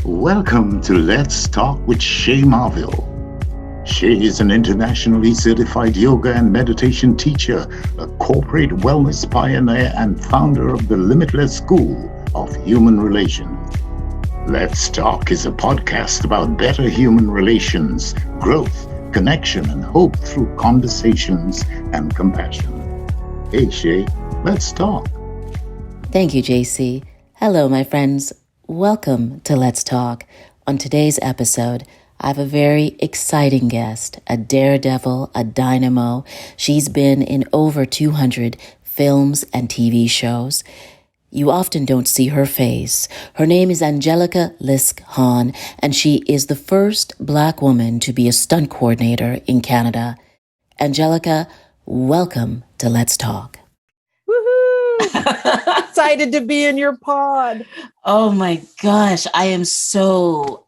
Welcome to Let's Talk with Shay Marville. Shay is an internationally certified yoga and meditation teacher, a corporate wellness pioneer, and founder of the Limitless School of Human Relations. Let's Talk is a podcast about better human relations, growth, connection, and hope through conversations and compassion. Hey, Shay, let's talk. Thank you, JC. Hello, my friends. Welcome to Let's Talk. On today's episode, I have a very exciting guest, a daredevil, a dynamo. She's been in over 200 films and TV shows. You often don't see her face. Her name is Angelica Lisk Hann, and she is the first Black woman to be a stunt coordinator in Canada. Angelica, welcome to Let's Talk. Excited to be in your pod. Oh my gosh, I am so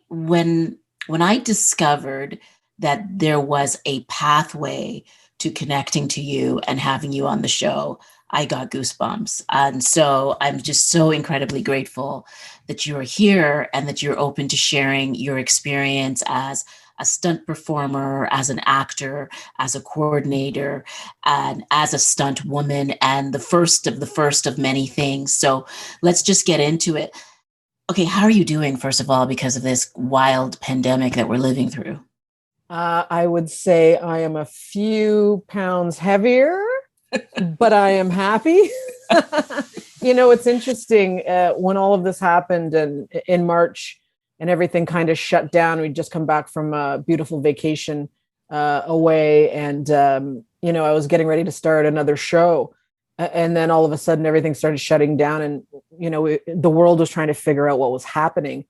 when I discovered that there was a pathway to connecting to you and having you on the show, I got goosebumps. And so I'm just so incredibly grateful that you're here and that you're open to sharing your experience as a stunt performer, as an actor, as a coordinator, and as a stunt woman, and the first of many things. So let's just get into it. Okay, how are you doing, first of all, because of this wild pandemic that we're living through? I would say I am a few pounds heavier, but I am happy. It's interesting when all of this happened and in March, and everything kind of shut down. We'd just come back from a beautiful vacation away. And, I was getting ready to start another show. And then all of a sudden, everything started shutting down. And, the world was trying to figure out what was happening.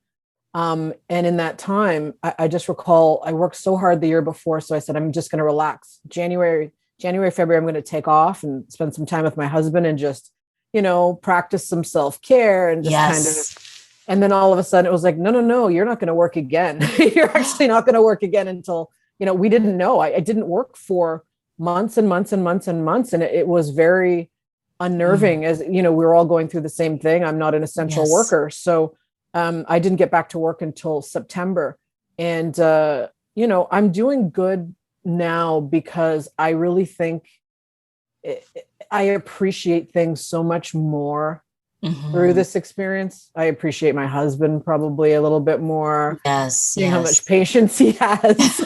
And in that time, I just recall I worked so hard the year before. So I said, I'm just going to relax. January, February, I'm going to take off and spend some time with my husband and just, practice some self-care and just kind of. And then all of a sudden it was like, no, you're not going to work again. You're actually not going to work again until, we didn't know. I didn't work for months and months and months and months. And it was very unnerving as, we were all going through the same thing. I'm not an essential worker. So I didn't get back to work until September. And, I'm doing good now because I really think I appreciate things so much more. Through this experience. I appreciate my husband probably a little bit more. Seeing how much patience he has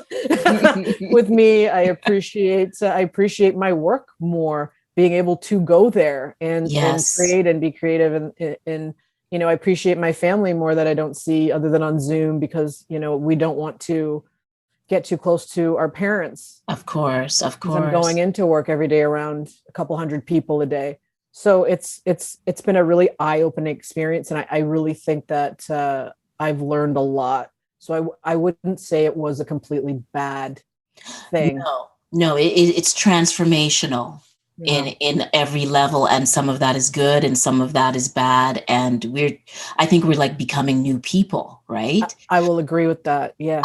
with me. I appreciate my work more, being able to go there and create and be creative. And I appreciate my family more that I don't see other than on Zoom because, we don't want to get too close to our parents. Of course. I'm going into work every day around a couple hundred people a day. So it's been a really eye-opening experience. And I really think that I've learned a lot. So I wouldn't say it was a completely bad thing. No, it's transformational in every level. And some of that is good and some of that is bad. And I think we're like becoming new people, right? I will agree with that. Yes.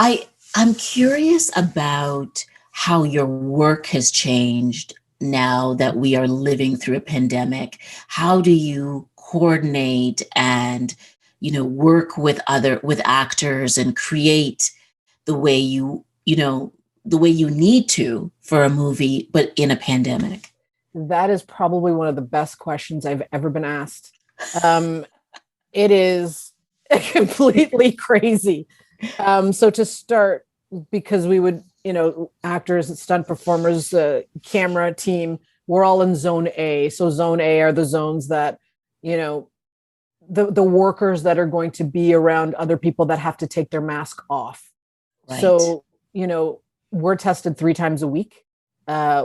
I'm curious about how your work has changed now that we are living through a pandemic. How do you coordinate and, work with actors and create the way you need to for a movie, but in a pandemic? That is probably one of the best questions I've ever been asked. It is completely crazy. So to start, because we would, actors, stunt performers, camera team, we're all in zone A. So zone A are the zones that, the workers that are going to be around other people that have to take their mask off. Right. So, we're tested 3 times a week,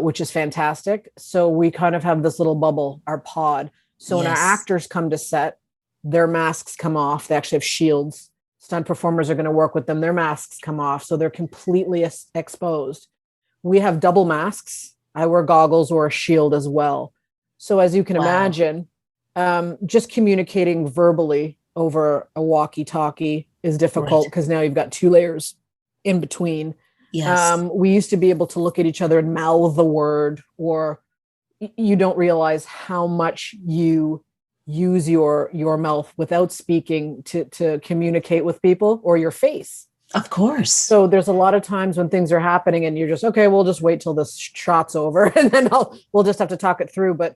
which is fantastic. So we kind of have this little bubble, our pod. So when our actors come to set, their masks come off. They actually have shields. Stunt performers are going to work with them. Their masks come off. So they're completely exposed. We have double masks. I wear goggles or a shield as well. So as you can imagine, just communicating verbally over a walkie-talkie is difficult because now you've got 2 layers in between. We used to be able to look at each other and mouth the word, or you don't realize how much you use your mouth without speaking to communicate with people, or your face. Of course. So there's a lot of times when things are happening and you're just, okay, we'll just wait till this shot's over and then we'll just have to talk it through. But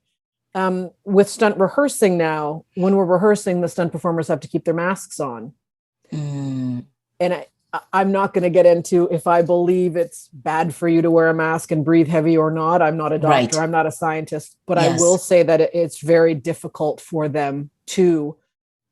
with stunt rehearsing now, when we're rehearsing, the stunt performers have to keep their masks on. And I'm not going to get into if I believe it's bad for you to wear a mask and breathe heavy or not. I'm not a doctor. Right. I'm not a scientist, but yes. I will say that it's very difficult for them to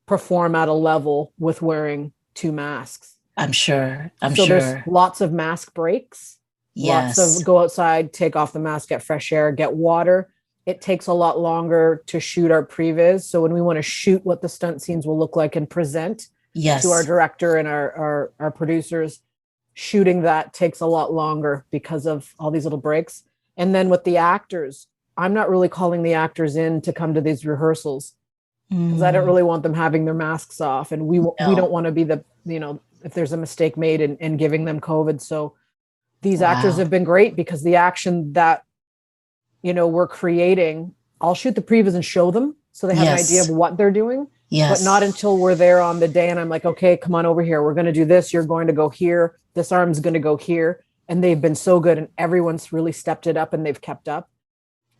perform at a level with wearing 2 masks. I'm sure. So there's lots of mask breaks. Yes. Lots of go outside, take off the mask, get fresh air, get water. It takes a lot longer to shoot our previs. So when we want to shoot what the stunt scenes will look like and present to our director and our producers, shooting that takes a lot longer because of all these little breaks. And then with the actors, I'm not really calling the actors in to come to these rehearsals because I don't really want them having their masks off. And we don't want to be the, if there's a mistake made in giving them COVID. So these actors have been great because the action that, we're creating, I'll shoot the previews and show them so they have an idea of what they're doing, but not until we're there on the day. And I'm like, okay, come on over here. We're going to do this. You're going to go here. This arm's going to go here. And they've been so good and everyone's really stepped it up and they've kept up.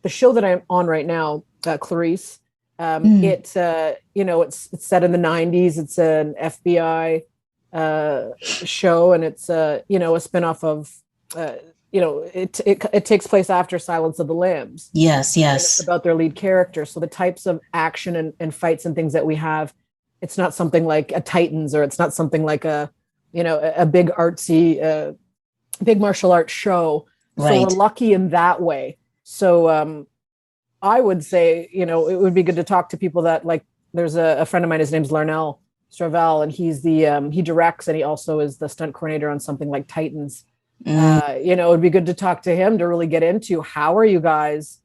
The show that I'm on right now, Clarice, it's set in the 90s. It's an FBI show, and it's a spinoff of it takes place after Silence of the Lambs. Yes. It's about their lead character. So the types of action and fights and things that we have, it's not something like a Titans, or it's not something like a big artsy big martial arts show. Right. So we're lucky in that way. So I would say it would be good to talk to people that, like, there's a friend of mine, his name's Larnell Stravel, and he's he directs, and he also is the stunt coordinator on something like Titans. It would be good to talk to him to really get into how are you guys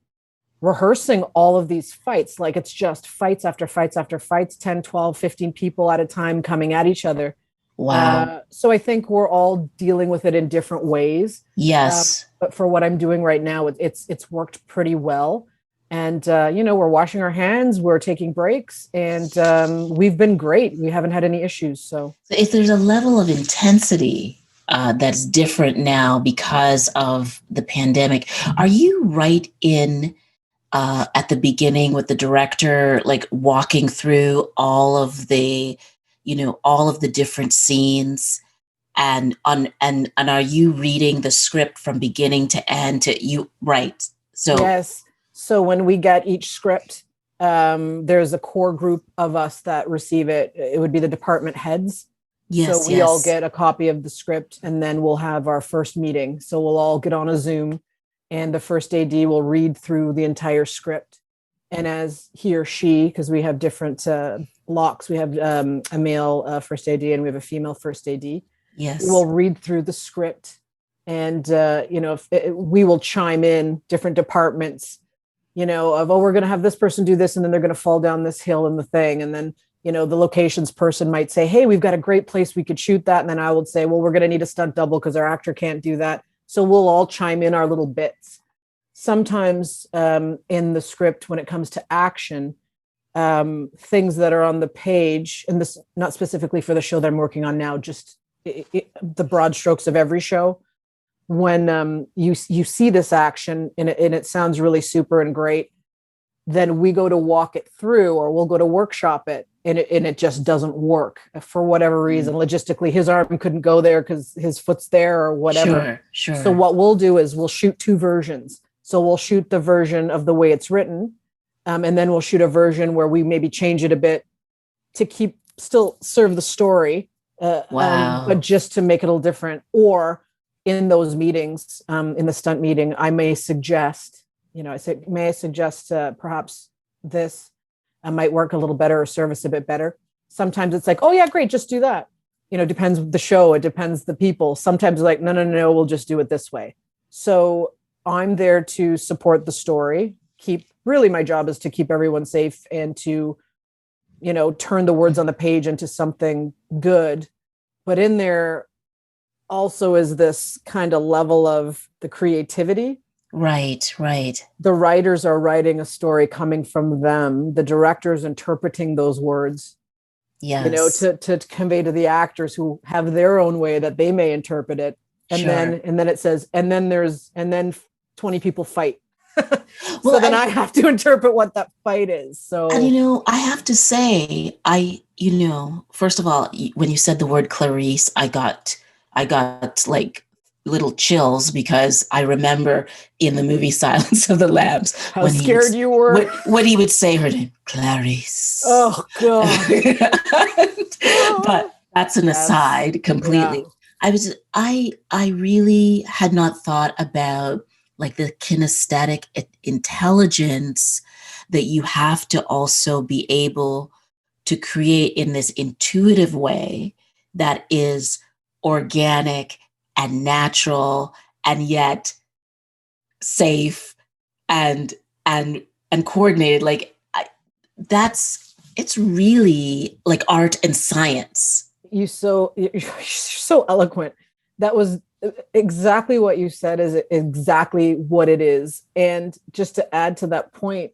rehearsing all of these fights? Like, it's just fights after fights after fights, 10, 12, 15 people at a time coming at each other. Wow. So I think we're all dealing with it in different ways. Yes. But for what I'm doing right now, it's worked pretty well. And, we're washing our hands, we're taking breaks, and we've been great. We haven't had any issues. So if there's a level of intensity that's different now because of the pandemic, are you right in at the beginning with the director, like walking through all of the different scenes, and are you reading the script from beginning to end right? So yes. So when we get each script, there's a core group of us that receive it. It would be the department heads. Yes. So we all get a copy of the script, and then we'll have our first meeting. So we'll all get on a Zoom, and the first AD will read through the entire script. And as he or she, because we have different blocks, we have a male first AD and we have a female first AD. Yes. We'll read through the script, and we will chime in different departments. We're going to have this person do this, and then they're going to fall down this hill in the thing. And then, the locations person might say, hey, we've got a great place we could shoot that. And then I would say, well, we're going to need a stunt double because our actor can't do that. So we'll all chime in our little bits. Sometimes in the script, when it comes to action, things that are on the page, and this not specifically for the show that I'm working on now, just the broad strokes of every show. When you see this action and it sounds really super and great, then we go to walk it through, or we'll go to workshop it, and it just doesn't work for whatever reason. Logistically, his arm couldn't go there because his foot's there or whatever. Sure. So what we'll do is we'll shoot 2 versions. So we'll shoot the version of the way it's written, and then we'll shoot a version where we maybe change it a bit to still serve the story, but just to make it a little different. Or in those meetings, in the stunt meeting, I may suggest, perhaps this might work a little better or service a bit better. Sometimes it's like, oh yeah, great, just do that. Depends the show. It depends the people. Sometimes like, no, we'll just do it this way. So I'm there to support the story. Really my job is to keep everyone safe and to, turn the words on the page into something good. But in there also is this kind of level of the creativity. Right, right. The writers are writing a story coming from them. The director's interpreting those words, Yes. to convey to the actors who have their own way that they may interpret it. And Sure. then it says, and then 20 people fight. So Well, then I have to interpret what that fight is. and So I have to say, first of all, when you said the word Clarice, I got like little chills because I remember in the movie Silence of the Lambs how scared you were. when he would say her name, Clarice. Oh God. But that's an aside completely. Yeah. I really had not thought about like the kinesthetic intelligence that you have to also be able to create in this intuitive way that is organic and natural and yet safe and and coordinated. Like it's really like art and science. You're so eloquent. That was exactly what you said, is exactly what it is. And just to add to that point,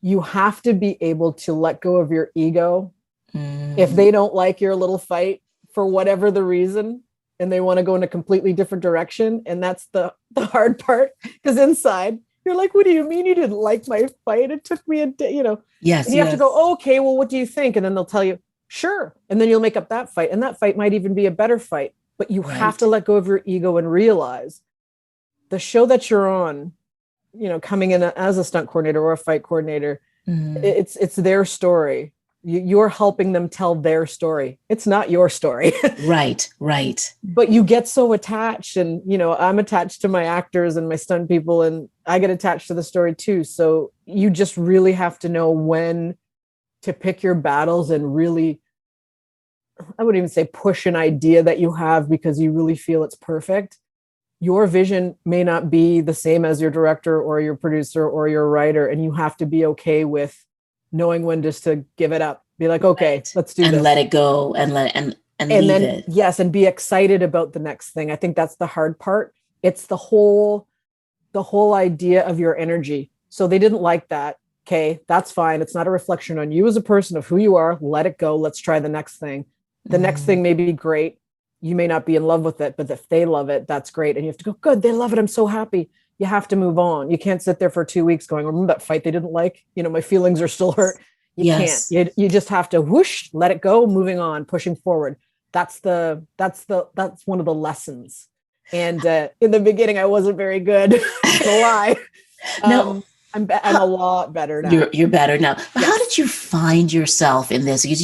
you have to be able to let go of your ego. If they don't like your little fight for whatever the reason, and they want to go in a completely different direction. And that's the hard part, because inside you're like, what do you mean you didn't like my fight? It took me a day, Yes. And you have to go, oh, okay, well, what do you think? And then they'll tell you, sure. And then you'll make up that fight. And that fight might even be a better fight. But you have to let go of your ego and realize the show that you're on, coming in as a stunt coordinator or a fight coordinator, it's their story. You're helping them tell their story. It's not your story. Right. But you get so attached, and, I'm attached to my actors and my stunt people, and I get attached to the story too. So you just really have to know when to pick your battles and really, I wouldn't even say push an idea that you have because you really feel it's perfect. Your vision may not be the same as your director or your producer or your writer. And you have to be okay with knowing when just to give it up. Be like, okay, let's do this. And let it go and leave then, it. Yes. And be excited about the next thing. I think that's the hard part. It's the whole idea of your energy. So they didn't like that. Okay, that's fine. It's not a reflection on you as a person of who you are. Let it go. Let's try the next thing. The next thing may be great. You may not be in love with it, but if they love it, that's great. And you have to go, good, they love it. I'm so happy. You have to move on. You can't sit there for 2 weeks going, remember that fight they didn't like? My feelings are still hurt. You can't. You just have to whoosh, let it go, moving on, pushing forward. That's one of the lessons. And in the beginning, I wasn't very good. To lie. No. I'm a lot better now. You're better now. But how did you find yourself in this? Because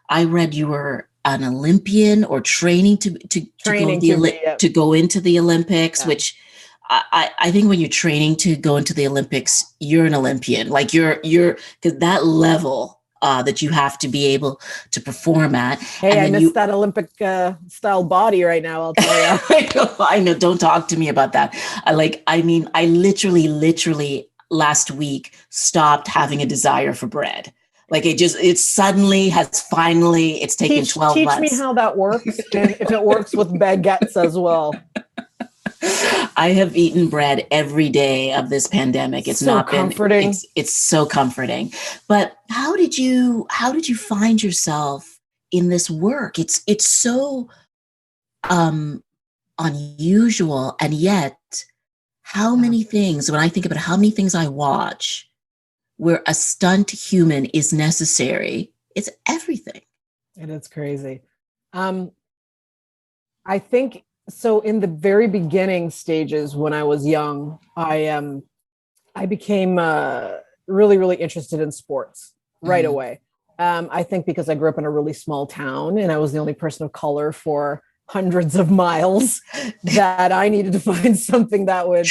I read you were an Olympian or training to go into the Olympics, which I think when you're training to go into the Olympics, you're an Olympian. Like you're because that level that you have to be able to perform at. Hey, I missed that Olympic style body right now, I'll tell you. I know. Don't talk to me about that. I literally last week stopped having a desire for bread. Like it's taken 12 months. Teach me how that works, and if it works with baguettes as well. I have eaten bread every day of this pandemic. It's so comforting. It's so comforting. But how did you find yourself in this work? It's so unusual, and yet how many things, when I think about how many things I watch where a stunt human is necessary, it's everything. And it's crazy. I think so. In the very beginning stages, when I was young, I became really, really interested in sports right away. I think because I grew up in a really small town and I was the only person of color for hundreds of miles, that I needed to find something that would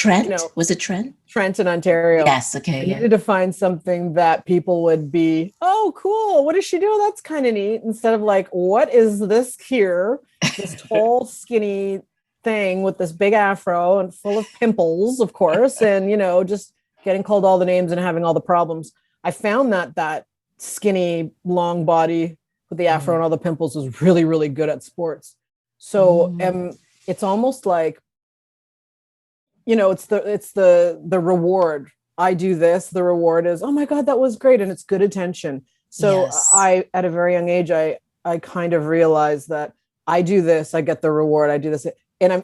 was it Trent? Trent in Ontario. Yes. Okay. I needed to find something that people would be, oh, cool. What does she do? That's kind of neat. Instead of like, what is this here? This tall, skinny thing with this big afro and full of pimples, of course. And, just getting called all the names and having all the problems. I found that skinny, long body with the afro and all the pimples was really, really good at sports. So it's almost like it's the reward. I do this, the reward is, oh my God, that was great. And it's good attention. So Yes. I, at a very young age, I kind of realized that I do this, I get the reward, I do this. And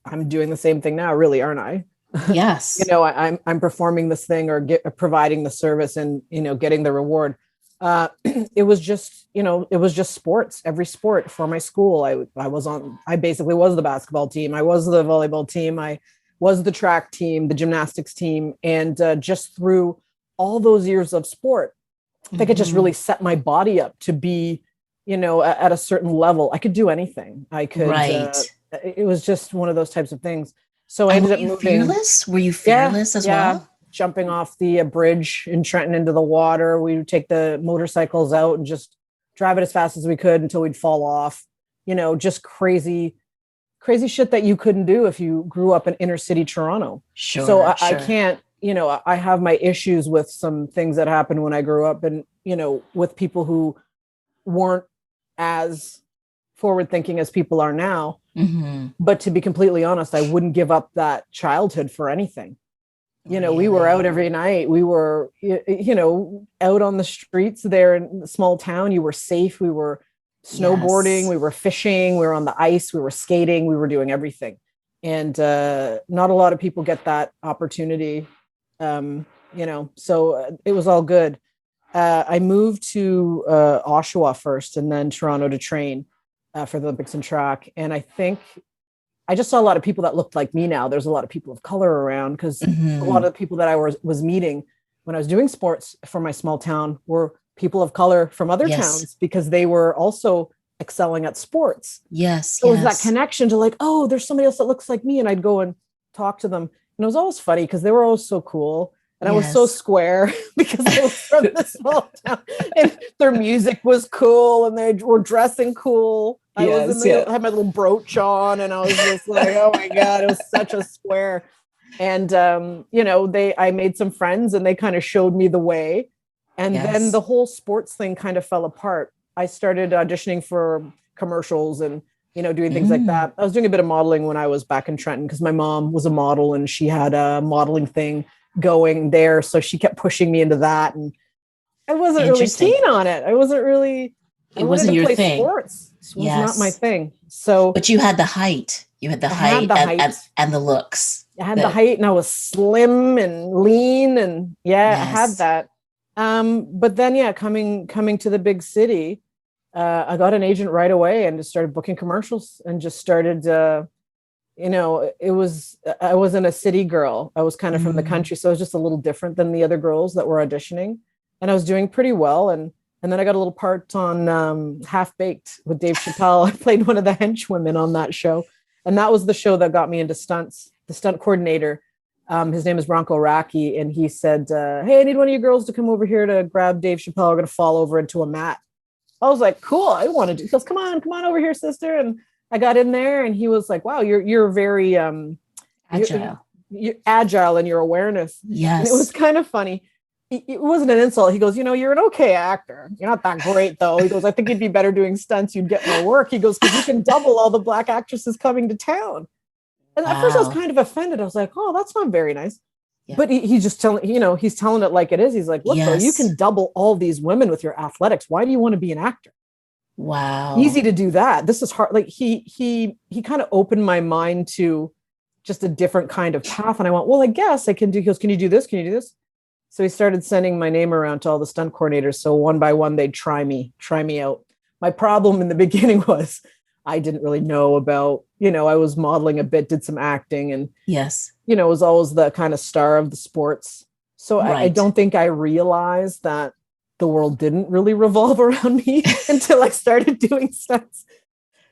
I'm doing the same thing now, really, aren't I? Yes. I'm performing this thing or providing the service and, getting the reward. It was just sports, every sport for my school. I basically was the basketball team. I was the volleyball team. I was the track team, the gymnastics team. And just through all those years of sport, I think it just really set my body up to be, at a certain level. I could do anything. I could, Right. It was just one of those types of things. So I ended up moving. Fearless? Were you fearless as well? Jumping off the bridge in Trenton into the water. We would take the motorcycles out and just drive it as fast as we could until we'd fall off. Just crazy shit that you couldn't do if you grew up in inner city Toronto. Sure. So I can't, I have my issues with some things that happened when I grew up and, with people who weren't as forward thinking as people are now. Mm-hmm. But to be completely honest, I wouldn't give up that childhood for anything. We were out every night. We were, out on the streets there in the small town. You were safe. We were snowboarding. Yes. We were fishing. We were on the ice. We were skating. We were doing everything. And not a lot of people get that opportunity, so it was all good. I moved to Oshawa first and then Toronto to train for the Olympics and track. And I think I just saw a lot of people that looked like me now. There's a lot of people of color around because a lot of the people that I was meeting when I was doing sports for my small town were people of color from other towns because they were also excelling at sports. Yes. So it was that connection to like, oh, there's somebody else that looks like me. And I'd go and talk to them. And it was always funny because they were always so cool. And I was so square because I was from this small town and their music was cool and they were dressing cool. I had my little brooch on and I was just like, oh my God, it was such a square. And, I made some friends and they kind of showed me the way. And then the whole sports thing kind of fell apart. I started auditioning for commercials and, doing things like that. I was doing a bit of modeling when I was back in Trenton because my mom was a model and she had a modeling thing going there. So she kept pushing me into that. And I wasn't really keen on it. It wasn't your thing. Sports. It was not my thing. So, but you had the height. You had the height and the looks. I had the height and I was slim and lean and I had that. But then, coming to the big city, I got an agent right away and just started booking commercials and just started, I wasn't a city girl. I was kind of from the country. So it was just a little different than the other girls that were auditioning and I was doing pretty well. And then I got a little part on Half Baked with Dave Chappelle. I played one of the henchwomen on that show. And that was the show that got me into stunts. The stunt coordinator, his name is Bronco Raki. And he said, hey, I need one of you girls to come over here to grab Dave Chappelle. We're going to fall over into a mat. I was like, cool. I want to do. He goes, come on over here, sister. And I got in there and he was like, wow, you're very agile. You're agile in your awareness. Yes. And it was kind of funny. It wasn't an insult. He goes, you're an okay actor. You're not that great though. He goes, I think you'd be better doing stunts. You'd get more work. He goes, because you can double all the black actresses coming to town. And at first I was kind of offended. I was like, oh, that's not very nice. Yeah. But he's just telling, he's telling it like it is. He's like, look, though, you can double all these women with your athletics. Why do you want to be an actor? Wow. Easy to do that. This is hard. Like he kind of opened my mind to just a different kind of path. And I went, well, I guess I can do. He goes, can you do this? Can you do this? So he started sending my name around to all the stunt coordinators. So one by one, they'd try me out. My problem in the beginning was I didn't really know about, I was modeling a bit, did some acting and was always the kind of star of the sports. So I don't think I realized that the world didn't really revolve around me until I started doing stunts.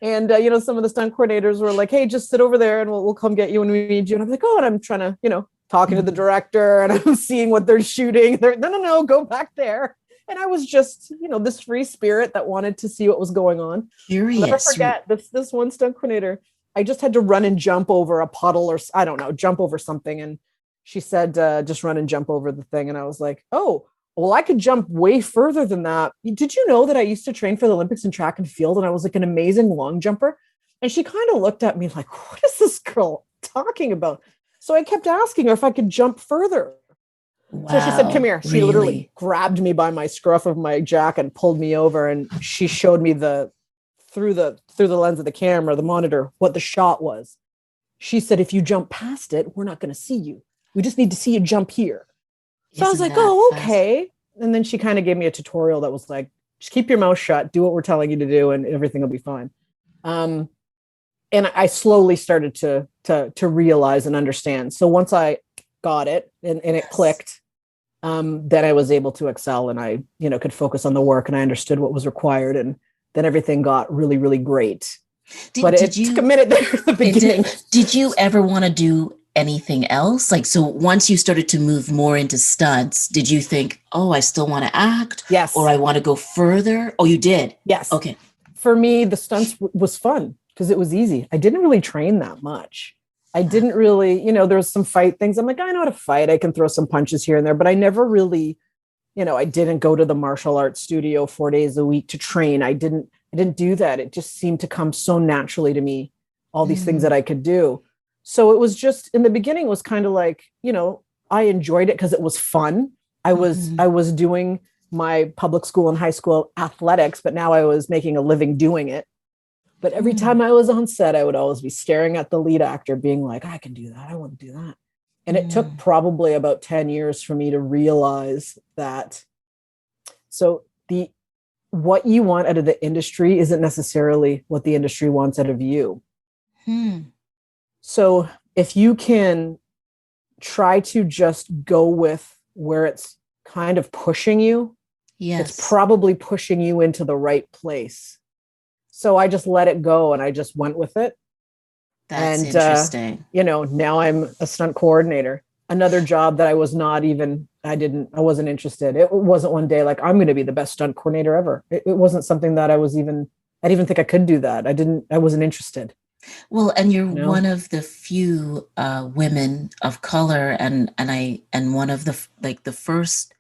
And, some of the stunt coordinators were like, hey, just sit over there and we'll come get you when we need you. And I'm like, oh, and I'm trying to, talking to the director and I'm seeing what they're shooting. They're no, go back there. And I was just, this free spirit that wanted to see what was going on. Curious. I'll never forget this one stunt coordinator. I just had to run and jump over a puddle or I don't know, jump over something. And she said, just run and jump over the thing. And I was like, oh, well, I could jump way further than that. Did you know that I used to train for the Olympics in track and field and I was like an amazing long jumper? And she kind of looked at me like, what is this girl talking about? So I kept asking her if I could jump further. Wow. So she said, come here. She really? literally grabbed me by my scruff of my jacket and pulled me over. And she showed me through the lens of the camera, the monitor, what the shot was. She said, if you jump past it, we're not going to see you. We just need to see you jump here. So I was like, oh, okay. And then she kind of gave me a tutorial that was like, just keep your mouth shut, do what we're telling you to do, and everything will be fine. And I slowly started to realize and understand. So once I got it and it clicked, then I was able to excel, and I, could focus on the work, and I understood what was required. And then everything got really, really great. But it took a minute there at the beginning. Did you ever want to do anything else? Like, so once you started to move more into stunts, did you think, oh, I still want to act? Yes. Or I want to go further? Oh, you did? Yes. Okay. For me, the stunts was fun because it was easy. I didn't really train that much. I didn't really, there was some fight things. I'm like, I know how to fight. I can throw some punches here and there, but I never really, I didn't go to the martial arts studio 4 days a week to train. I didn't do that. It just seemed to come so naturally to me, all these things that I could do. So it was just, in the beginning, it was kind of like, I enjoyed it because it was fun. I was doing my public school and high school athletics, but now I was making a living doing it. But every time I was on set, I would always be staring at the lead actor being like, I can do that. I want to do that. And it took probably about 10 years for me to realize that. So what you want out of the industry isn't necessarily what the industry wants out of you. So if you can try to just go with where it's kind of pushing you, it's probably pushing you into the right place. So I just let it go and I just went with it. That's interesting. Now I'm a stunt coordinator. Another job that I wasn't interested. It wasn't one day like, I'm going to be the best stunt coordinator ever. It wasn't something that I didn't even think I could do that. I wasn't interested. Well, and you're one of the few women of color and one of the first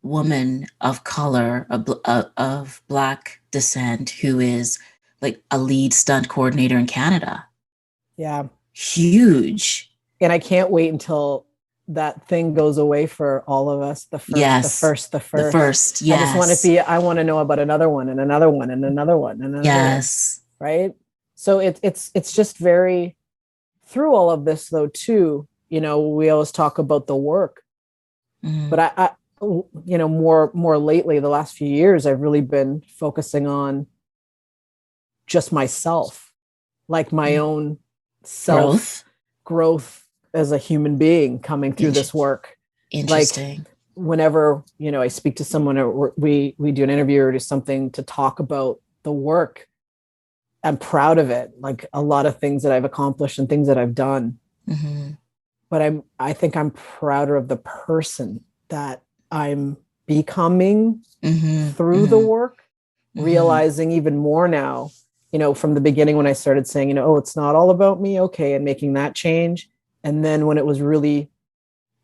woman of color of Black descent who is like a lead stunt coordinator in Canada. Yeah. Huge. And I can't wait until that thing goes away for all of us. The first. Yes. I want to know about another one and another one and another one and another one. Right. So it's just very, through all of this though, too, we always talk about the work, but I more lately, the last few years, I've really been focusing on just myself, like my own growth as a human being coming through this work. Interesting. Like whenever, I speak to someone or we do an interview or do something to talk about the work, I'm proud of it. Like a lot of things that I've accomplished and things that I've done. But I think I'm prouder of the person that I'm becoming through the work, realizing even more now, from the beginning when I started saying, oh, it's not all about me. Okay. And making that change. And then when it was really,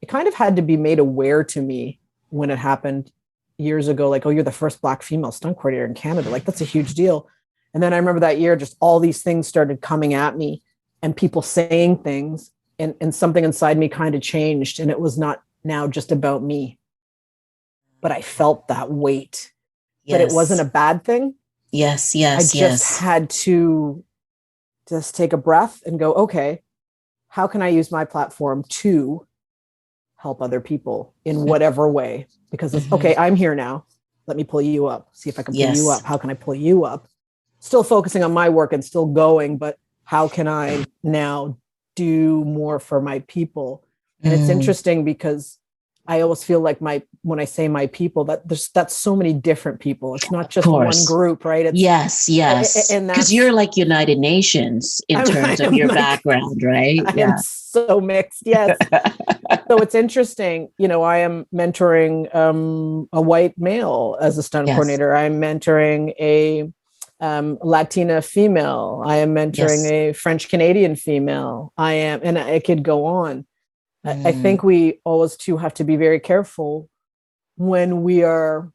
it kind of had to be made aware to me when it happened years ago, like, oh, you're the first Black female stunt coordinator in Canada. Like, that's a huge deal. And then I remember that year, just all these things started coming at me and people saying things and something inside me kind of changed. And it was not now just about me, but I felt that weight, but it wasn't a bad thing. Yes. I just had to just take a breath and go, okay, how can I use my platform to help other people in whatever way? Because it's okay, I'm here now. Let me pull you up. See if I can pull you up. How can I pull you up? Still focusing on my work and still going, but how can I now do more for my people? And it's interesting because I always feel like when I say my people, that's so many different people. It's not just one group, right? It's, yes. And because you're like United Nations in terms of your background, right? I'm so mixed. Yes. So it's interesting. I am mentoring a white male as a stunt coordinator. I'm mentoring a Latina female. I am mentoring a French Canadian female. And I could go on. I think we always too have to be very careful when we are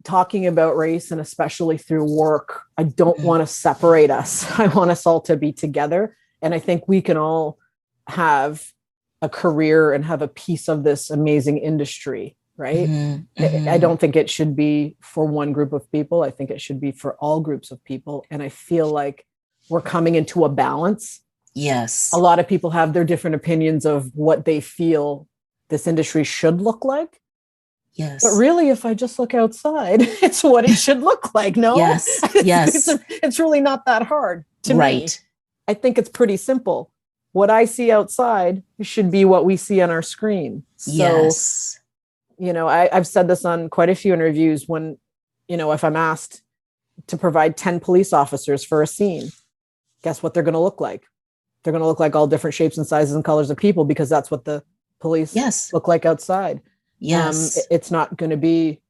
talking about race, and especially through work. I don't want to separate us. I want us all to be together. And I think we can all have a career and have a piece of this amazing industry, right? I don't think it should be for one group of people. I think it should be for all groups of people. And I feel like we're coming into a balance. Yes. A lot of people have their different opinions of what they feel this industry should look like. Yes. But really, if I just look outside, it's what it should look like. No? Yes. Yes. It's really not that hard to right. me. I think it's pretty simple. What I see outside should be what we see on our screen. So, yes. I've said this on quite a few interviews when, if I'm asked to provide 10 police officers for a scene, guess what they're going to look like? They're going to look like all different shapes and sizes and colors of people, because that's what the police look like outside. Yes. It's not going to be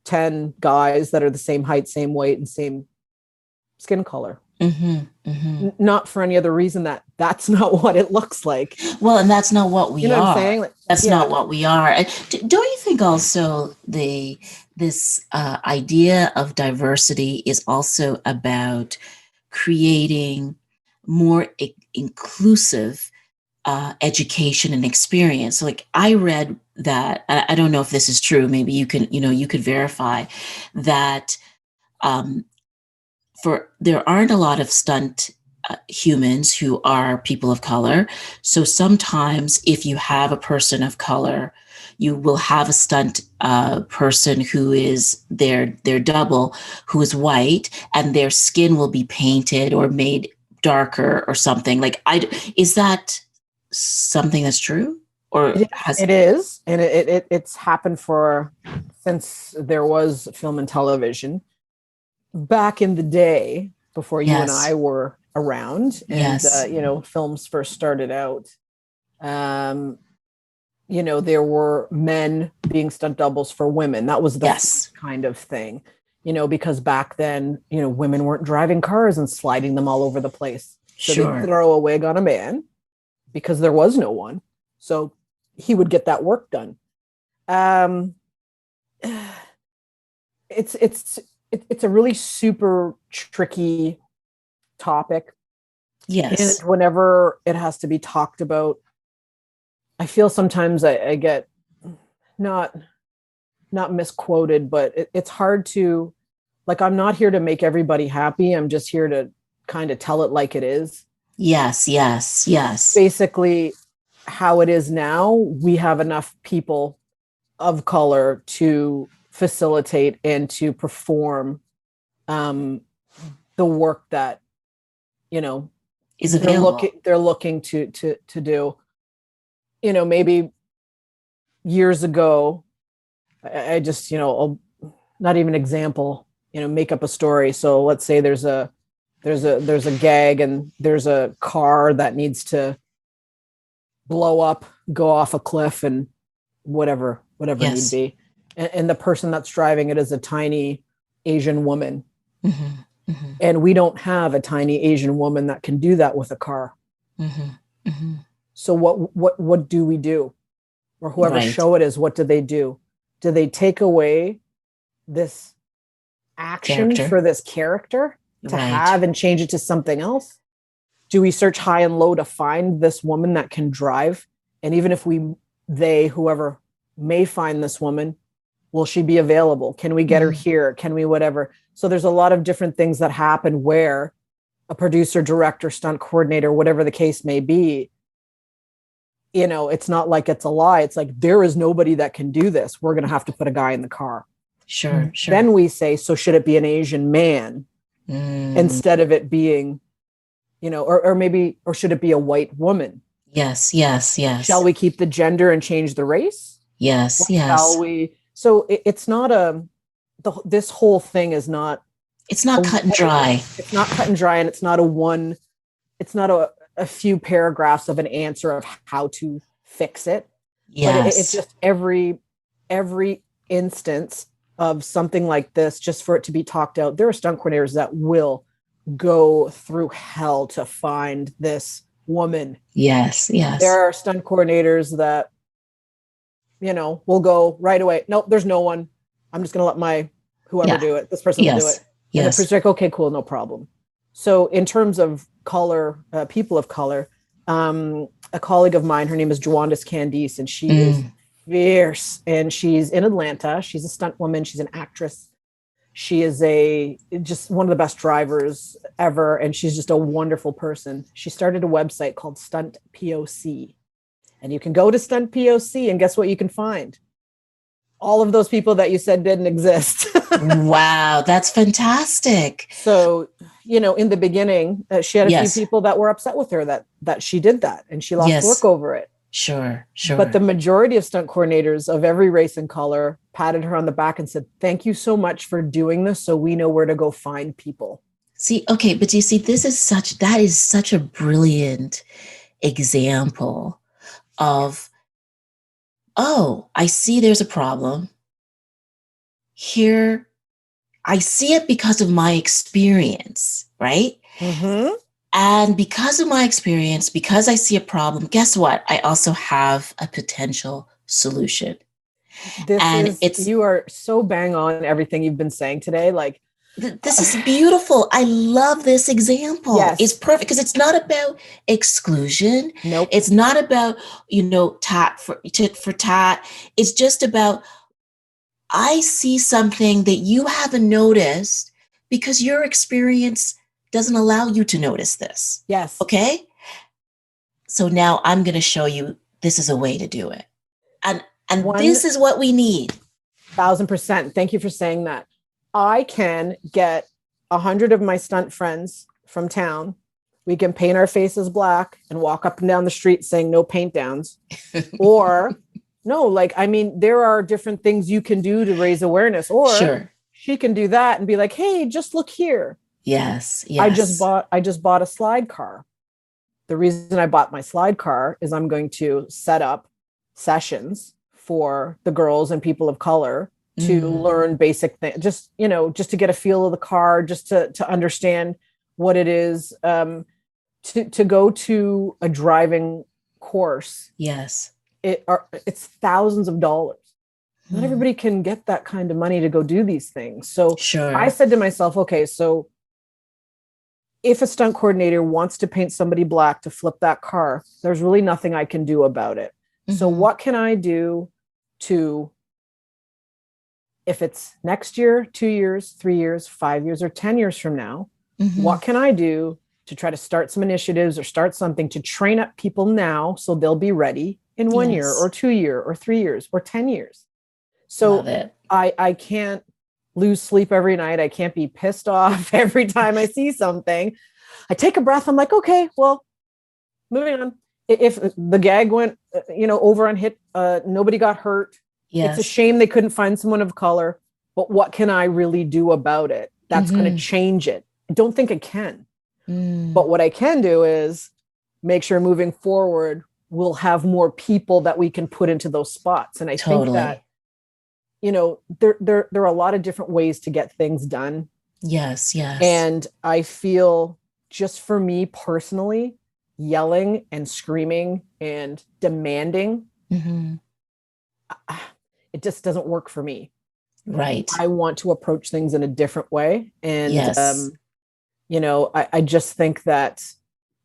10 guys that are the same height, same weight, and same skin color. Not for any other reason that's not what it looks like. Well, and that's not what we are. What I'm saying? That's not what we are. Don't you think also this idea of diversity is also about creating more inclusive education and experience? So, like, I read that, I don't know if this is true, maybe you could verify that there aren't a lot of stunt humans who are people of color. So sometimes if you have a person of color, you will have a stunt person who is their double, who is white, and their skin will be painted or made darker or something. Like, is that something that's true? Or it is, and it's happened since there was film and television. Back in the day, before you and I were around, and films first started out, there were men being stunt doubles for women. That was the kind of thing, because back then, women weren't driving cars and sliding them all over the place. So they'd throw a wig on a man because there was no one. So he would get that work done. It's a really super tricky topic. Yes. And whenever it has to be talked about, I feel sometimes I get not misquoted, but it's hard to, like, I'm not here to make everybody happy. I'm just here to kind of tell it like it is. Yes. Basically, how it is now, we have enough people of color to facilitate and to perform the work that is available. They're looking to do. Maybe years ago, I just I'll, not even example, make up a story. So let's say there's a gag and there's a car that needs to blow up, go off a cliff, and whatever need be. And the person that's driving it is a tiny Asian woman. And we don't have a tiny Asian woman that can do that with a car. So what do we do? Or whoever show it is, what do they do? Do they take away this action for this character to have and change it to something else? Do we search high and low to find this woman that can drive? And even if whoever may find this woman, will she be available? Can we get her here? Can we whatever? So there's a lot of different things that happen where a producer, director, stunt coordinator, whatever the case may be, it's not like it's a lie. It's like, there is nobody that can do this. We're going to have to put a guy in the car. Sure. Then we say, so should it be an Asian man instead of it being, or should it be a white woman? Yes. Shall we keep the gender and change the race? Yes. Shall we? So it's not this whole thing is not. It's not cut and dry. It's not cut and dry, and it's not a few paragraphs of an answer of how to fix it. Yes. But it's just every instance of something like this, just for it to be talked out. There are stunt coordinators that will go through hell to find this woman. Yes. There are stunt coordinators that, will go right away. Nope, there's no one. I'm just going to let my whoever do it. This person will do it. And the producer's like, okay, cool, no problem. So in terms of color, people of color, a colleague of mine. Her name is Juandis Candice, and she is fierce. And she's in Atlanta. She's a stunt woman. She's an actress. She is just one of the best drivers ever. And she's just a wonderful person. She started a website called Stunt POC. And you can go to Stunt POC and guess what you can find? All of those people that you said didn't exist. Wow, that's fantastic. So, in the beginning, she had a few people that were upset with her that she did that, and she lost work over it. Sure. But the majority of stunt coordinators of every race and color patted her on the back and said, "Thank you so much for doing this, so we know where to go find people." See, okay, but you see, that is such a brilliant example of, oh, I see there's a problem here. I see it because of my experience, right? Mm-hmm. And because of my experience, because I see a problem, guess what? I also have a potential solution. You are so bang on everything you've been saying today. Like, this is beautiful. I love this example. Yes. It's perfect because it's not about exclusion. Nope. It's not about, tit for tat. It's just about, I see something that you haven't noticed because your experience doesn't allow you to notice this. Yes. Okay. So now I'm going to show you this is a way to do it. And this is what we need. 1,000%. Thank you for saying that. I can get 100 of my stunt friends from town. We can paint our faces black and walk up and down the street saying no paint downs. Or there are different things you can do to raise awareness. Or she can do that and be like, "Hey, just look here." Yes. I just bought a slide car. The reason I bought my slide car is I'm going to set up sessions for the girls and people of color to learn basic things, just to get a feel of the car, just to understand what it is, to go to a driving course. Yes. It's thousands of dollars. Not everybody can get that kind of money to go do these things. So I said to myself, okay, so if a stunt coordinator wants to paint somebody black to flip that car, there's really nothing I can do about it. So what can I do to, if it's next year, 2 years, 3 years, 5 years, or 10 years from now, what can I do to try to start some initiatives or start something to train up people now so they'll be ready in 1 year or 2 year or 3 years or 10 years. So I can't lose sleep every night. I can't be pissed off every time I see something. I take a breath. I'm like, okay, well, moving on. If the gag went, over and hit, nobody got hurt. Yes. It's a shame they couldn't find someone of color, but what can I really do about it? That's going to change it. I don't think I can. But what I can do is make sure moving forward, we'll have more people that we can put into those spots. And I think that, there are a lot of different ways to get things done. Yes. And I feel, just for me personally, yelling and screaming and demanding, it just doesn't work for me. Right. I want to approach things in a different way. And, I just think that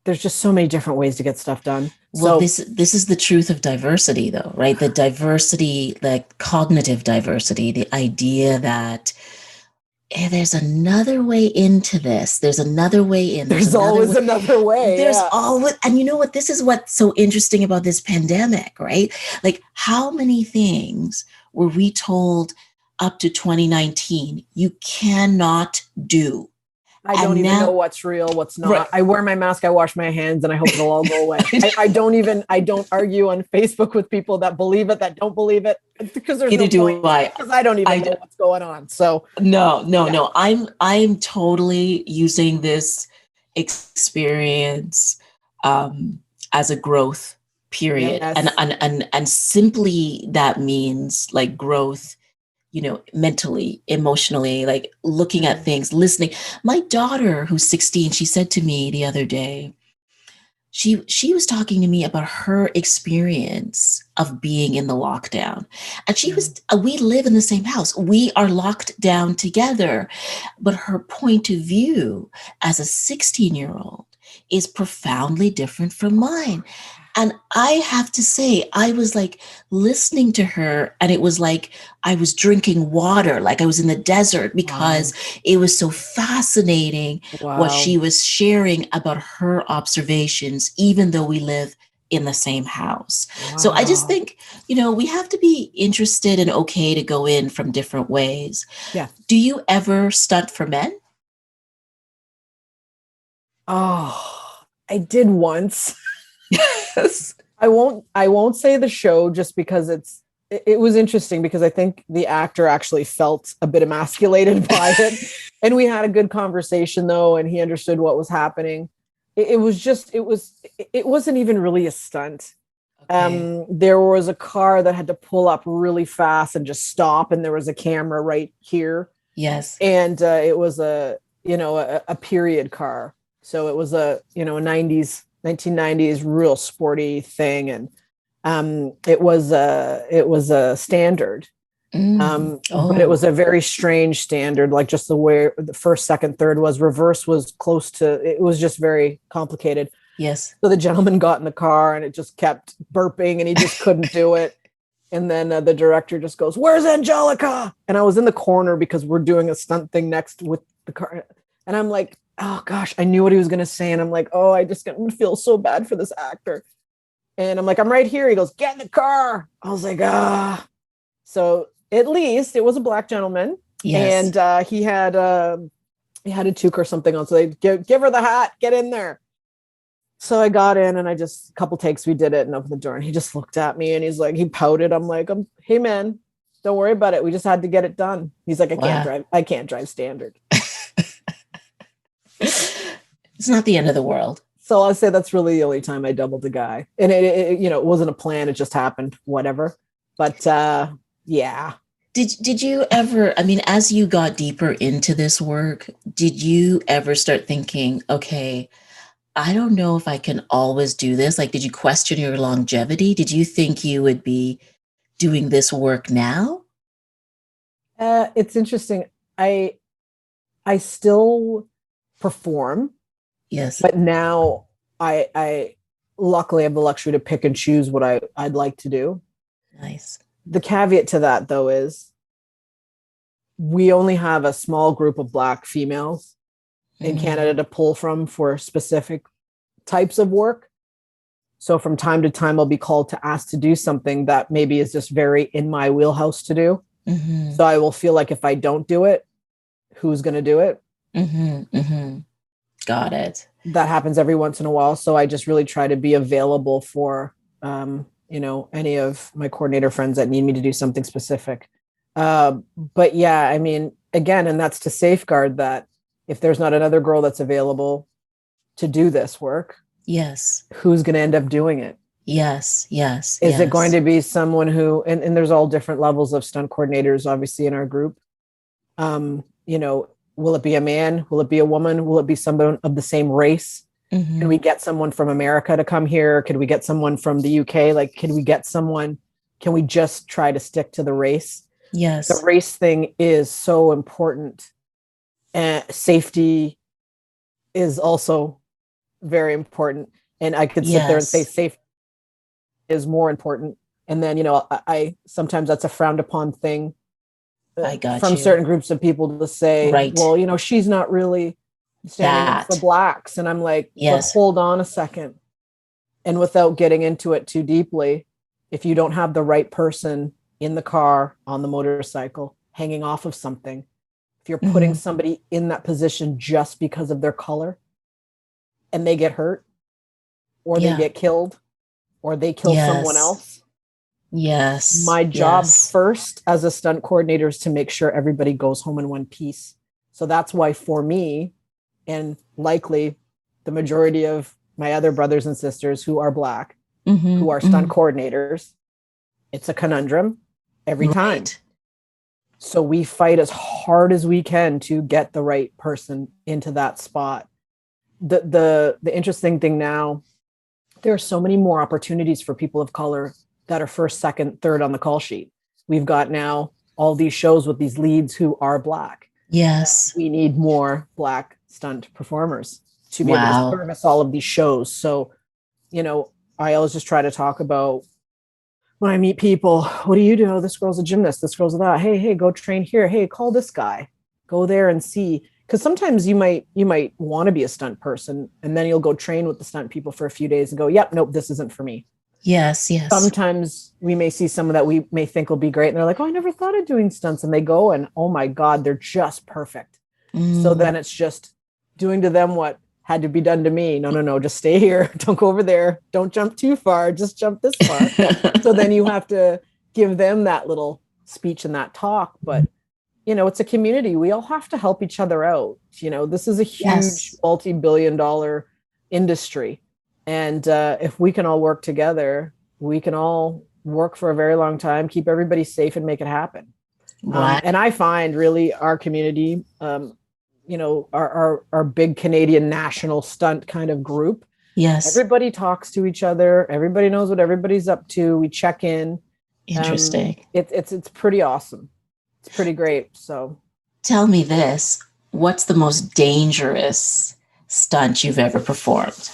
there's just so many different ways to get stuff done. Well, this is the truth of diversity, though, right? The diversity, like cognitive diversity, the idea that there's another way into this. There's another way in. There's always another way. There's always, and you know what? This is what's so interesting about this pandemic, right? Like, how many things were we told up to 2019 you cannot do? I don't even know what's real, what's not. Right. I wear my mask, I wash my hands, and I hope it'll all go away. I don't argue on Facebook with people that believe it, that don't believe it, because there's no point. Because I don't even know what's going on. So no. I'm totally using this experience as a growth period. Yes. And simply that means like growth, mentally, emotionally, like looking at things, listening. My daughter, who's 16, she said to me the other day, she was talking to me about her experience of being in the lockdown. And we live in the same house. We are locked down together. But her point of view as a 16-year-old is profoundly different from mine. And I have to say, I was like listening to her, and it was like I was drinking water, like I was in the desert, because it was so fascinating what Wow. she was sharing about her observations, even though we live in the same house. So I just Wow. think, you know, we have to be interested and okay to go in from different ways. Yeah. Do you ever stunt for men? Oh, I did once. Yes. I won't say the show just because it was interesting because I think the actor actually felt a bit emasculated by it. And we had a good conversation though, and he understood what was happening. It wasn't even really a stunt. Okay. There was a car that had to pull up really fast and just stop, and there was a camera right here. Yes. And it was a period car. So it was a 1990s real sporty thing. And it was a standard. But it was a very strange standard, like just the way the first, second, third was. Reverse was close to, it was just very complicated. Yes. So the gentleman got in the car and it just kept burping and he just couldn't do it. And then the director just goes, "Where's Angelica?" And I was in the corner because we're doing a stunt thing next with the car. And I'm like, oh gosh, I knew what he was going to say. And I'm like, oh, I just feel so bad for this actor. And I'm like, "I'm right here." He goes, "Get in the car." I was like, ah. So at least it was a black gentleman. Yes. And he had a toque or something on. So they give her the hat, get in there. So I got in and a couple takes, we did it and opened the door and he just looked at me and he's like, he pouted. I'm like, "Hey man, don't worry about it. We just had to get it done." He's like, I can't drive standard. It's not the end of the world. So I'll say that's really the only time I doubled a guy. And it wasn't a plan. It just happened, whatever. But yeah. Did you ever, I mean, as you got deeper into this work, did you ever start thinking, okay, I don't know if I can always do this? Like, did you question your longevity? Did you think you would be doing this work now? It's interesting. I still perform. Yes. But now I luckily have the luxury to pick and choose what I'd like to do. Nice. The caveat to that though is we only have a small group of Black females in Canada to pull from for specific types of work. So from time to time, I'll be called to ask to do something that maybe is just very in my wheelhouse to do. Mm-hmm. So I will feel like if I don't do it, who's going to do it? Mm-hmm. Mm-hmm. Got it. That happens every once in a while. So I just really try to be available for, any of my coordinator friends that need me to do something specific. But yeah, I mean, again, and that's to safeguard that if there's not another girl that's available to do this work, yes, who's going to end up doing it? Yes. Is it going to be someone who, and there's all different levels of stunt coordinators, obviously, in our group. Will it be a man? Will it be a woman? Will it be someone of the same race? Mm-hmm. Can we get someone from America to come here? Could we get someone from the UK? Like, can we just try to stick to the race? Yes. The race thing is so important. And safety is also very important. And I could sit there and say safety is more important. And then, I sometimes that's a frowned upon thing from certain groups of people to say, right, well, she's not really standing up for Blacks. And I'm like, but hold on a second. And without getting into it too deeply, if you don't have the right person in the car, on the motorcycle, hanging off of something, if you're putting somebody in that position just because of their color and they get hurt or they get killed or they kill someone else. Yes. My job first as a stunt coordinator is to make sure everybody goes home in one piece. So that's why for me, and likely the majority of my other brothers and sisters who are Black, who are stunt coordinators, it's a conundrum every time. So we fight as hard as we can to get the right person into that spot. The interesting thing now, there are so many more opportunities for people of color that are first, second, third on the call sheet. We've got now all these shows with these leads who are Black. Yes. We need more Black stunt performers to be able to service all of these shows. So, I always just try to talk about when I meet people, what do you do? Oh, this girl's a gymnast. This girl's that. Hey, go train here. Hey, call this guy. Go there and see. Because sometimes you might want to be a stunt person, and then you'll go train with the stunt people for a few days and go, yep, nope, this isn't for me. Yes. Sometimes we may see someone that we may think will be great, and they're like, oh, I never thought of doing stunts. And they go and, oh my God, they're just perfect. So then it's just doing to them what had to be done to me. No, just stay here. Don't go over there. Don't jump too far. Just jump this far. So then you have to give them that little speech and that talk. But, it's a community. We all have to help each other out. This is a huge multi-billion-dollar industry. And if we can all work together, we can all work for a very long time, keep everybody safe and make it happen. Right. And I find really our community, our big Canadian national stunt kind of group. Yes. Everybody talks to each other. Everybody knows what everybody's up to. We check in. Interesting. It's pretty awesome. It's pretty great. So tell me this, what's the most dangerous stunt you've ever performed?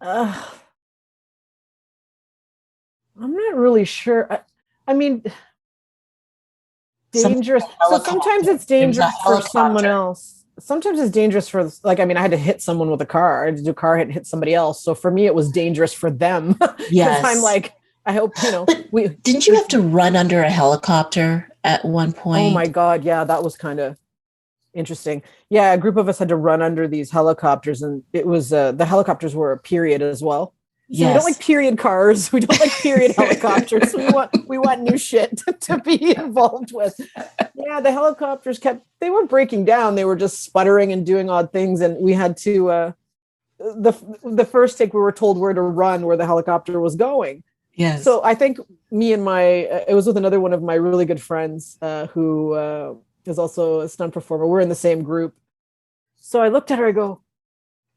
I'm not really sure. I mean, dangerous. So sometimes it's dangerous for someone else. Sometimes it's dangerous for, I had to hit someone with a car. I had to do a car hit somebody else. So for me, it was dangerous for them. Yes. I'm like, I hope, But didn't you have to run under a helicopter at one point? Oh my God. Yeah, that was kind of interesting. Yeah, a group of us had to run under these helicopters, and it was, the helicopters were a period as well. So we don't like period cars. We don't like period helicopters. We want new shit to be involved with. Yeah, the helicopters they weren't breaking down. They were just sputtering and doing odd things. And we had to, the first take, we were told where to run, where the helicopter was going. Yes. So I think me and it was with another one of my really good friends who is also a stunt performer. We're in the same group. So I looked at her, I go,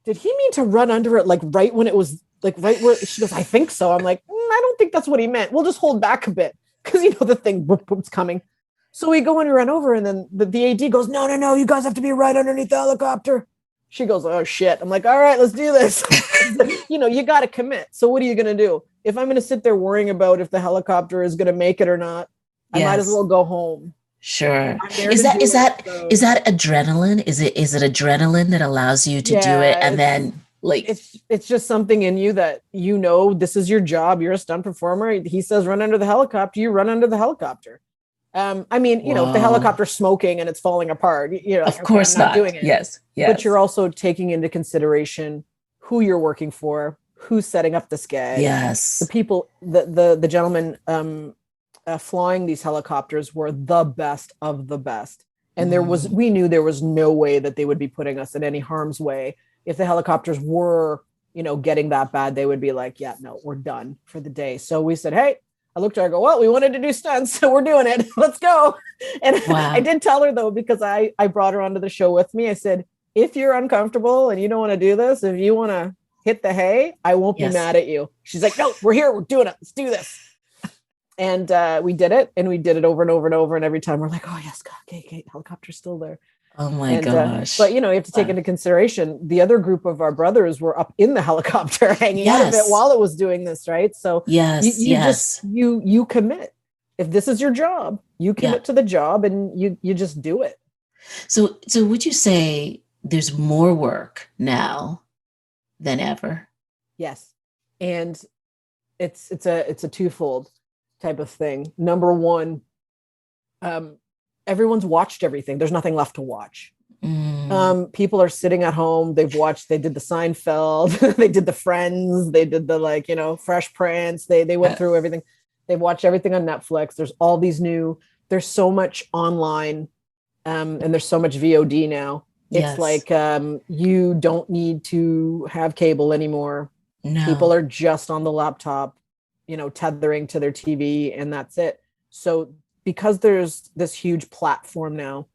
did he mean to run under it right when it was right where she goes, I think so. I'm like, I don't think that's what he meant. We'll just hold back a bit because the thing boop's coming. So we go and we run over, and then the AD goes, no, you guys have to be right underneath the helicopter. She goes, oh shit. I'm like, all right, let's do this. You got to commit. So what are you going to do? If I'm going to sit there worrying about if the helicopter is going to make it or not, I might as well go home. Sure. Is that adrenaline? Is it adrenaline that allows you to do it? And then it's just something in you that, this is your job. You're a stunt performer. He says, run under the helicopter. You run under the helicopter. If the helicopter's smoking and it's falling apart, of course not doing it. Yes. But you're also taking into consideration who you're working for, who's setting up the sketch. Yes. The people, the gentlemen, flying these helicopters were the best of the best. And we knew there was no way that they would be putting us in any harm's way. If the helicopters were, getting that bad, they would be like, yeah, no, we're done for the day. So we said, hey, I looked at her, I go, well, we wanted to do stunts, so we're doing it. Let's go. And I did tell her though, because I brought her onto the show with me. I said, if you're uncomfortable and you don't want to do this, if you want to hit the hay, I won't be mad at you. She's like, no, we're here. We're doing it. Let's do this. And we did it, and we did it over and over and over. And every time we're like, oh yes, God, okay, helicopter's still there. Oh my gosh. But you have to take into consideration the other group of our brothers were up in the helicopter hanging out of it while it was doing this, right? So you commit. If this is your job, you commit to the job, and you just do it. So would you say there's more work now than ever? Yes. And it's a twofold type of thing. Number one, everyone's watched everything. There's nothing left to watch. People are sitting at home. They did the Seinfeld, they did the Friends, they did the Fresh Prince. They went through everything. They've watched everything on Netflix. There's all these there's so much online, and there's so much VOD now. It's you don't need to have cable anymore. No. People are just on the laptop, tethering to their TV, and that's it. So because there's this huge platform now,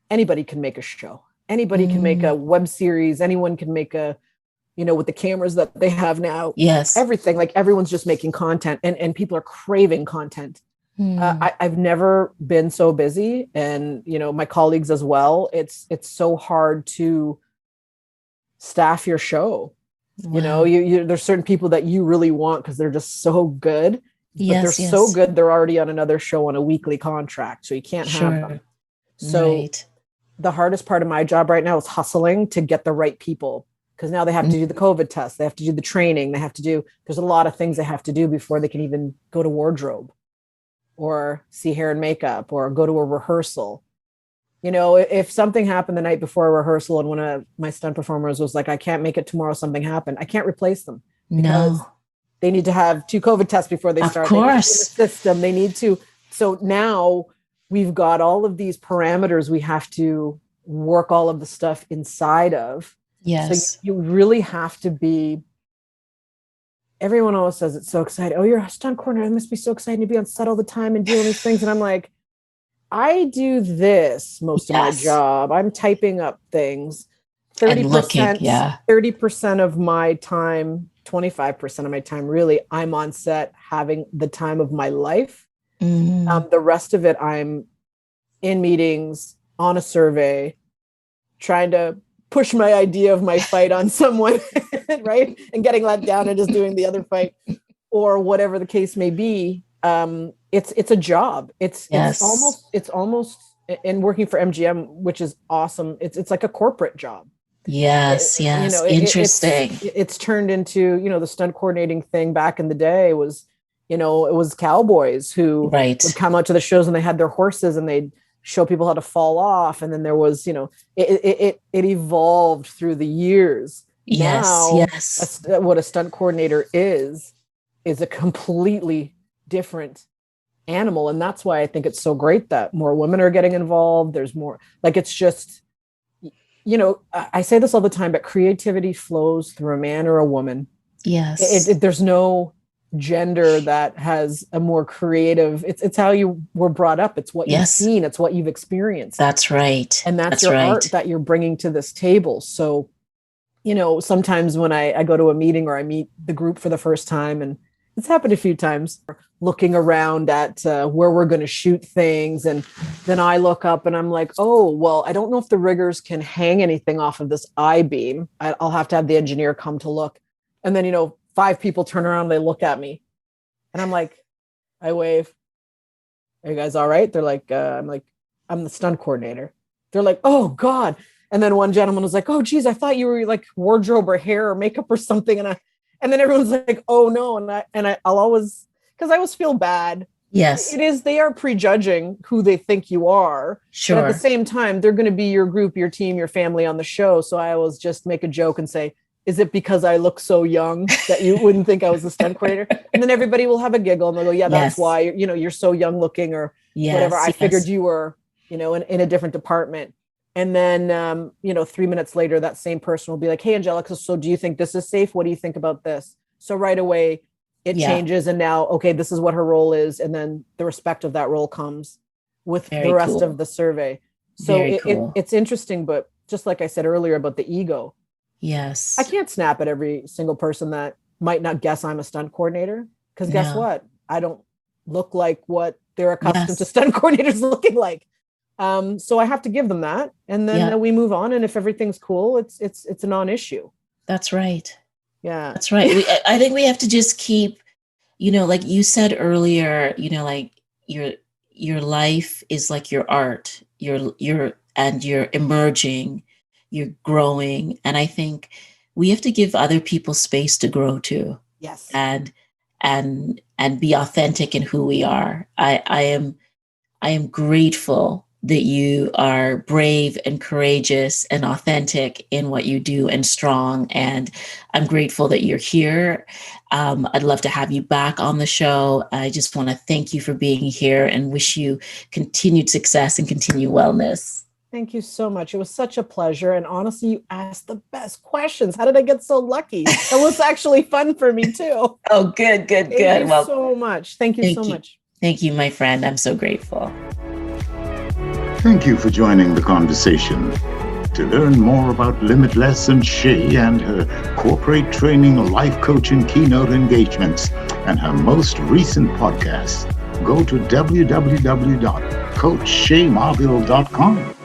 anybody can make a show. Anybody can make a web series. Anyone can make with the cameras that they have now. Yes. Everything, everyone's just making content, and people are craving content. I've never been so busy, and, my colleagues as well. It's so hard to staff your show. You know, there's certain people that you really want because they're just so good. But they're so good, they're already on another show on a weekly contract. So you can't have them. So the hardest part of my job right now is hustling to get the right people. Because now they have to do the COVID test. They have to do the training. There's a lot of things they have to do before they can even go to wardrobe or see hair and makeup or go to a rehearsal. You know, if something happened the night before a rehearsal and one of my stunt performers was like, I can't make it tomorrow, something happened, I can't replace them. Because they need to have 2 COVID tests before they start. Of course. The system. They need to. So now we've got all of these parameters we have to work all of the stuff inside of. Yes. So you really have to be, everyone always says it's so exciting. Oh, you're a stunt coordinator. It must be so exciting to be on set all the time and doing these things. And I'm like, I do this most of my job. I'm typing up things. 30% of my time, 25% of my time, really, I'm on set having the time of my life. The rest of it, I'm in meetings, on a survey, trying to push my idea of my fight on someone, right? And getting let down and just doing the other fight or whatever the case may be. It's a job. It's almost in working for MGM, which is awesome. It's like a corporate job. Yes. You know, interesting. It's turned into, you know, the stunt coordinating thing back in the day was, you know, it was cowboys who would come out to the shows and they had their horses and they'd show people how to fall off. And then there was, you know, it evolved through the years. What a stunt coordinator is a completely different animal. And that's why I think it's so great that more women are getting involved. There's more, like, it's just, you know, I say this all the time, but creativity flows through a man or a woman. Yes. There's no gender that has a more creative, it's how you were brought up. It's what you've seen. It's what you've experienced. That's right. And that's your art that you're bringing to this table. So, you know, sometimes when I go to a meeting or I meet the group for the first time, and it's happened a few times, looking around at where we're going to shoot things. And then I look up and I'm like, oh, well, I don't know if the riggers can hang anything off of this I-beam. I'll have to have the engineer come to look. And then, you know, 5 people turn around, they look at me and I'm like, I wave. Are you guys all right? They're like, I'm like, I'm the stunt coordinator. They're like, oh God. And then one gentleman was like, oh geez, I thought you were like wardrobe or hair or makeup or something. And then everyone's like, oh no. And I'll always, because I always feel bad. Yes. It is, they are prejudging who they think you are. Sure. But at the same time, they're going to be your group, your team, your family on the show. So I always just make a joke and say, is it because I look so young that you wouldn't think I was a stunt coordinator? And then everybody will have a giggle and they'll go, yeah, that's why, you know, you're so young looking or whatever. I figured you were, you know, in a different department. And then, you know, 3 minutes later, that same person will be like, hey, Angelica, so do you think this is safe? What do you think about this? So right away it changes. And now, okay, this is what her role is. And then the respect of that role comes with the rest of the survey. So it's interesting, but just like I said earlier about the ego. Yes. I can't snap at every single person that might not guess I'm a stunt coordinator. Because guess what? I don't look like what they're accustomed to stunt coordinators looking like. So I have to give them that. And then we move on. And if everything's cool, it's a non-issue. That's right. Yeah. That's right. I think we have to just keep, you know, like you said earlier, you know, like your life is like your art. You're emerging. You're growing. And I think we have to give other people space to grow too. Yes. And be authentic in who we are. I am grateful that you are brave and courageous and authentic in what you do and strong. And I'm grateful that you're here. I'd love to have you back on the show. I just want to thank you for being here and wish you continued success and continued wellness. Thank you so much. It was such a pleasure. And honestly, you asked the best questions. How did I get so lucky? It was actually fun for me too. Oh, good. Thank you so much. Thank you so much. Thank you, my friend. I'm so grateful. Thank you for joining the conversation. To learn more about Limitless and Shay and her corporate training, life coaching, keynote engagements, and her most recent podcast, go to www.coachshaymarville.com.